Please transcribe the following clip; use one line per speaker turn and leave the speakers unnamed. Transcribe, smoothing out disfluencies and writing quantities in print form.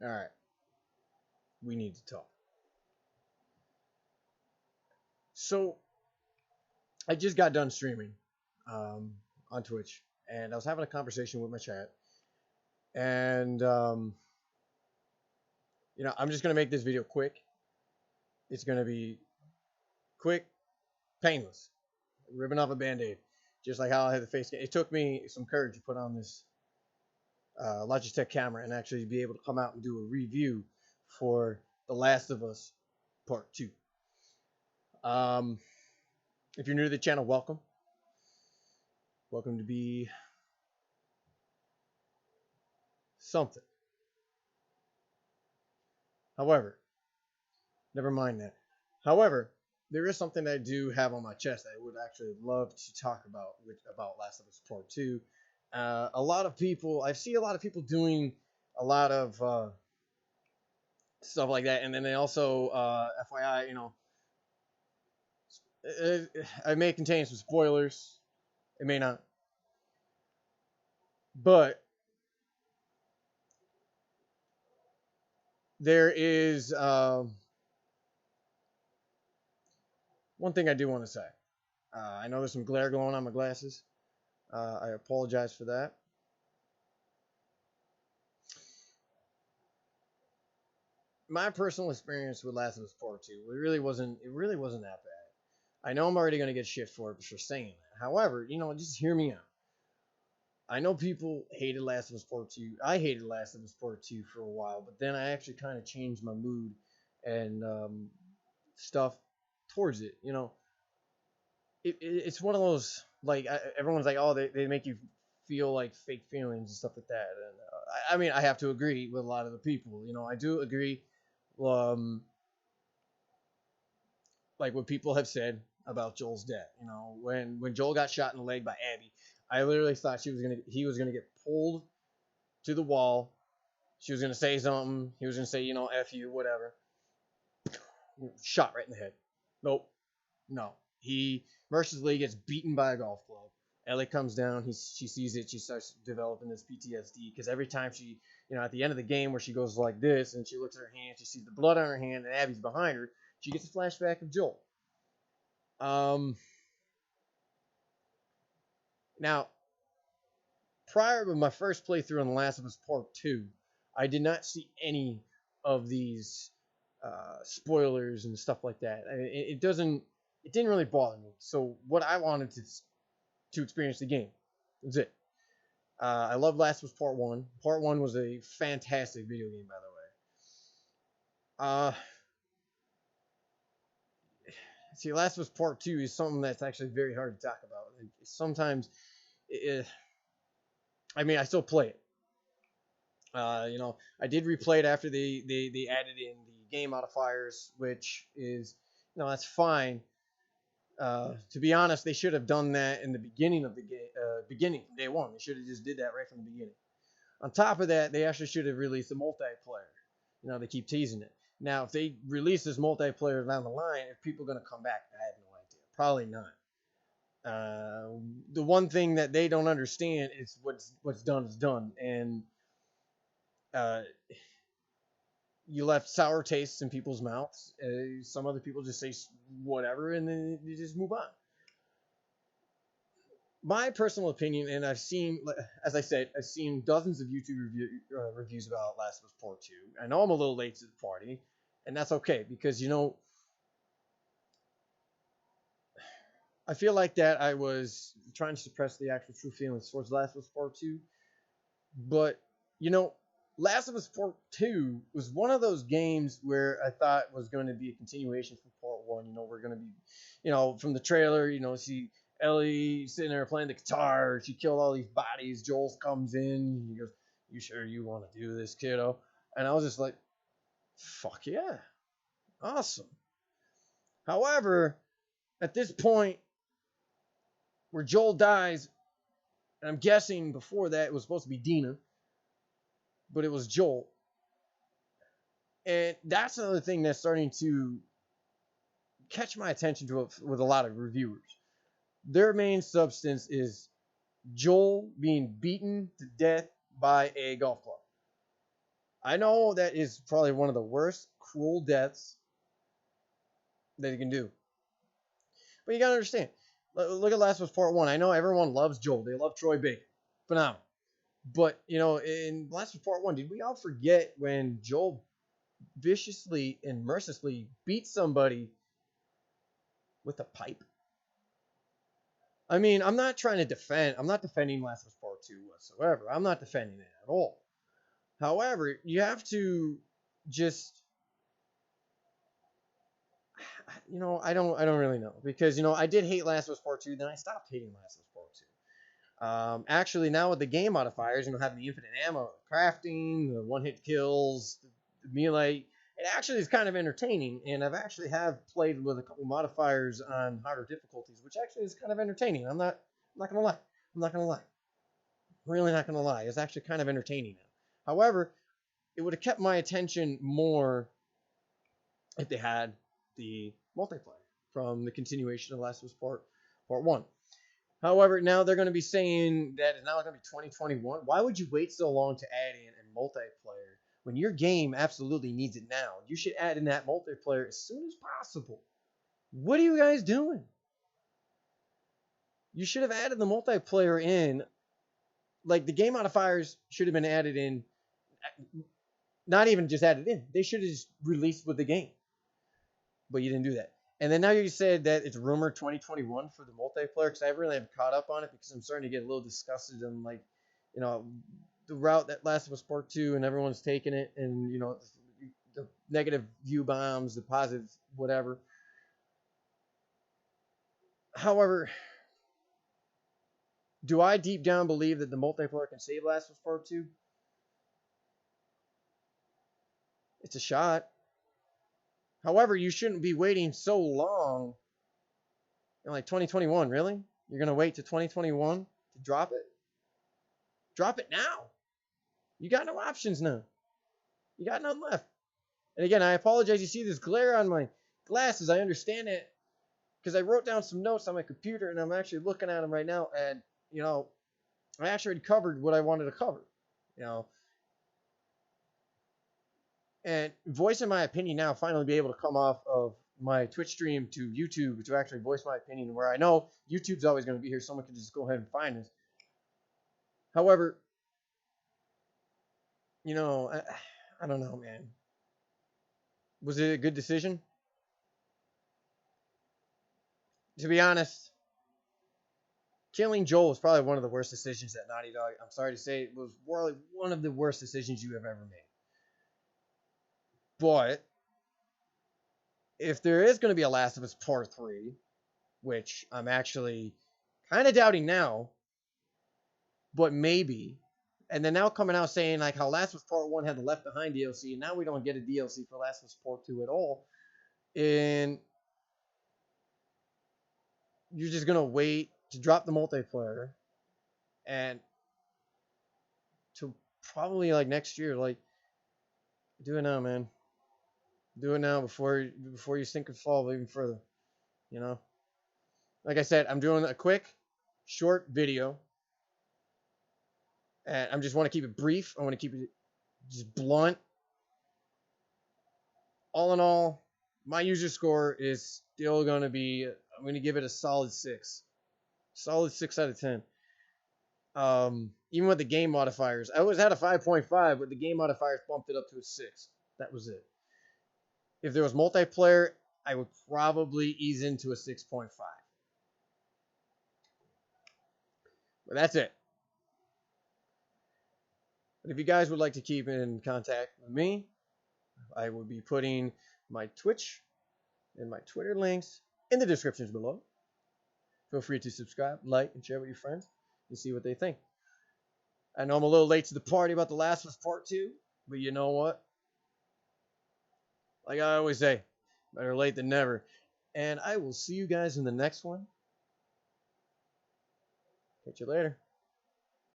All right, we need to talk. So I just got done streaming um, on Twitch, and I was having a conversation with my chat, and I'm just gonna make this video quick. It's gonna be quick, painless, ripping off a band-aid, just like how I had the face. It took me some courage to put on this Logitech camera and actually be able to come out and do a review for The Last of Us Part 2. Um, if you're new to the channel, welcome. Welcome to be something. However, never mind that. However, there is something that I do have on my chest that I would actually love to talk about about Last of Us Part 2. A lot of people, I see a lot of people doing a lot of stuff like that, and then they also, FYI, I may contain some spoilers. It may not, but there is one thing I do want to say. I know there's some glare going on my glasses. I apologize for that. My personal experience with Last of Us Part 2, it really wasn't that bad. I know I'm already going to get shit for it for saying that. However, just hear me out. I know people hated Last of Us Part 2. I hated Last of Us Part 2 for a while, but then I actually kind of changed my mood and stuff towards it. It's one of those, like, everyone's like, oh, they make you feel like fake feelings and stuff like that. And I mean, I have to agree with a lot of the people. I do agree, um, like what people have said about Joel's death. When Joel got shot in the leg by Abby, I literally thought he was gonna get pulled to the wall. She was gonna say something. He was gonna say, F you, whatever. Shot right in the head. Nope. No. He mercilessly gets beaten by a golf club. Ellie comes down. She sees it. She starts developing this PTSD because every time she, at the end of the game where she goes like this and she looks at her hand, she sees the blood on her hand and Abby's behind her. She gets a flashback of Joel. Now, prior to my first playthrough on The Last of Us Part 2, I did not see any of these spoilers and stuff like that. It didn't really bother me. So what I wanted to experience the game. That's it. I love Last of Us Part 1. Part 1 was a fantastic video game, by the way. See, Last of Us Part 2 is something that's actually very hard to talk about. Sometimes, I mean, I still play it. I did replay it after they added in the game modifiers, which is, that's fine. To be honest, they should have done that in the beginning of the game, day one. They should have just did that right from the beginning. On top of that, they actually should have released the multiplayer. They keep teasing it. Now, if they release this multiplayer down the line, are people going to come back? I have no idea. Probably not. The one thing that they don't understand is what's done is done, and you left sour tastes in people's mouths. Some other people just say whatever, and then you just move on. My personal opinion, and I've seen, as I said, I've seen dozens of YouTube reviews about Last of Us Part 2. I know I'm a little late to the party, and that's okay, because, I feel like that I was trying to suppress the actual true feelings towards Last of Us Part 2. But, Last of Us Part 2 was one of those games where I thought was going to be a continuation from Part 1. We're going to be, from the trailer, see Ellie sitting there playing the guitar. She killed all these bodies. Joel comes in. He goes, "You sure you want to do this, kiddo?" And I was just like, fuck yeah. Awesome. However, at this point where Joel dies, and I'm guessing before that it was supposed to be Dina, but it was Joel. And that's another thing that's starting to catch my attention with a lot of reviewers. Their main substance is Joel being beaten to death by a golf club. I know that is probably one of the worst cruel deaths that you can do. But you gotta understand. Look at Last of Us Part 1. I know everyone loves Joel. They love Troy Baker. Phenomenal. But, you know, in Last of Us Part 1, did we all forget when Joel viciously and mercilessly beat somebody with a pipe? I mean, I'm not defending Last of Us Part 2 whatsoever. I'm not defending it at all. However, you have to just, you know, I don't really know, because, you know, I did hate Last of Us Part 2, then I stopped hating Last of Us Part 2. Actually, now with the game modifiers, you know, having the infinite ammo, crafting, the one-hit kills, the melee, it actually is kind of entertaining. And I've actually have played with a couple modifiers on harder difficulties, which actually is kind of entertaining. I'm not gonna lie. I'm not gonna lie. Really not gonna lie. It's actually kind of entertaining now. However, it would have kept my attention more if they had the multiplayer from the continuation of Last of Us Part 1. However, now they're going to be saying that it's now going to be 2021. Why would you wait so long to add in a multiplayer when your game absolutely needs it now? You should add in that multiplayer as soon as possible. What are you guys doing? You should have added the multiplayer in. Like, the game modifiers should have been added in. Not even just added in. They should have just released with the game. But you didn't do that. And then now you said that it's rumored 2021 for the multiplayer, because I really haven't caught up on it, because I'm starting to get a little disgusted on, like, you know, the route that Last of Us Part 2 and everyone's taking it, and, you know, the negative view bombs, the positive whatever. However, do I deep down believe that the multiplayer can save Last of Us Part 2? It's a shot. However, you shouldn't be waiting so long. You know, like 2021, really? You're going to wait to 2021 to drop it? Drop it now. You got no options now. You got none left. And again, I apologize. You see this glare on my glasses. I understand it, because I wrote down some notes on my computer, and I'm actually looking at them right now. And, you know, I actually covered what I wanted to cover. You know, and voicing my opinion now, finally be able to come off of my Twitch stream to YouTube to actually voice my opinion, where I know YouTube's always going to be here. Someone can just go ahead and find this. However, you know, I don't know, man. Was it a good decision? To be honest, killing Joel was probably one of the worst decisions that Naughty Dog, I'm sorry to say, it was probably one of the worst decisions you have ever made. But if there is going to be a Last of Us Part 3, which I'm actually kind of doubting now, but maybe, and then now coming out saying like how Last of Us Part 1 had the Left Behind DLC, and now we don't get a DLC for Last of Us Part 2 at all, and you're just going to wait to drop the multiplayer and to probably like next year, like, do it now, man. Do it now before you sink or fall even further. You know, like I said, I'm doing a quick, short video, and I just want to keep it brief. I want to keep it just blunt. All in all, my user score is still going to be. I'm going to give it a solid 6. Solid 6 out of 10. Even with the game modifiers, I was at a 5.5, but the game modifiers bumped it up to a 6. That was it. If there was multiplayer, I would probably ease into a 6.5. But that's it. But if you guys would like to keep in contact with me, I will be putting my Twitch and my Twitter links in the descriptions below. Feel free to subscribe, like, and share with your friends and see what they think. I know I'm a little late to the party about The Last of Us Part 2, but you know what? Like I always say, better late than never. And I will see you guys in the next one. Catch you later.